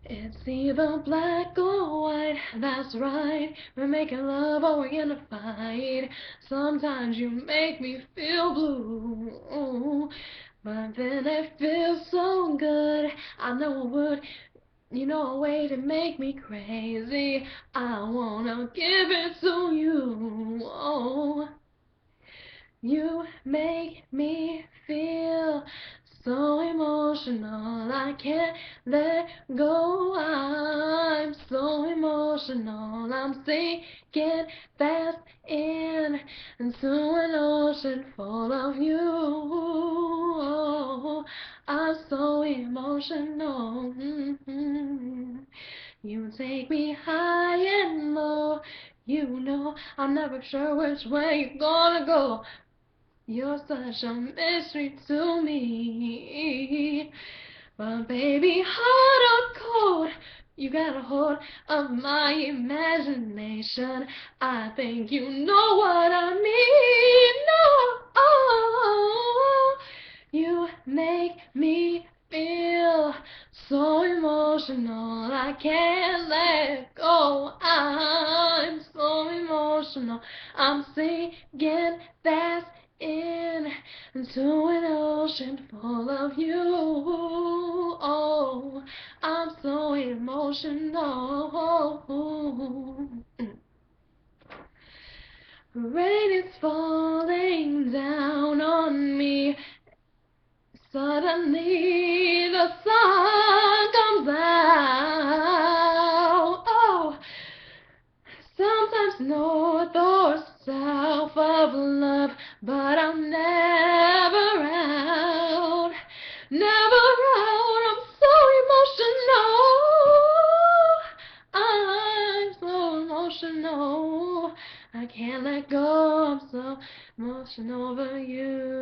It's either black or white, that's right. We're making love or we're gonna fight. Sometimes you make me feel blue, but then it feels so good. I know it would, a way to make me crazy. I wanna give it to you. Oh. You make me feel so emotional, I can't let go. I'm so emotional, I'm sinking fast into an ocean full of you. Oh, I'm so emotional. You take me high and low. I'm never sure which way you're gonna go. You're such a mystery to me. But baby, hot or cold, you got a hold of my imagination. I think you know what I mean. No, oh, you make me feel so emotional. I can't let go. I'm so emotional. I'm sinking fast into an ocean full of you. Oh, I'm so emotional. Rain is falling down on me. Suddenly the sun comes out. Oh, sometimes north or south of love, but I'm never out. Never out. I'm so emotional. I'm so emotional. I can't let go. I'm so emotional over you.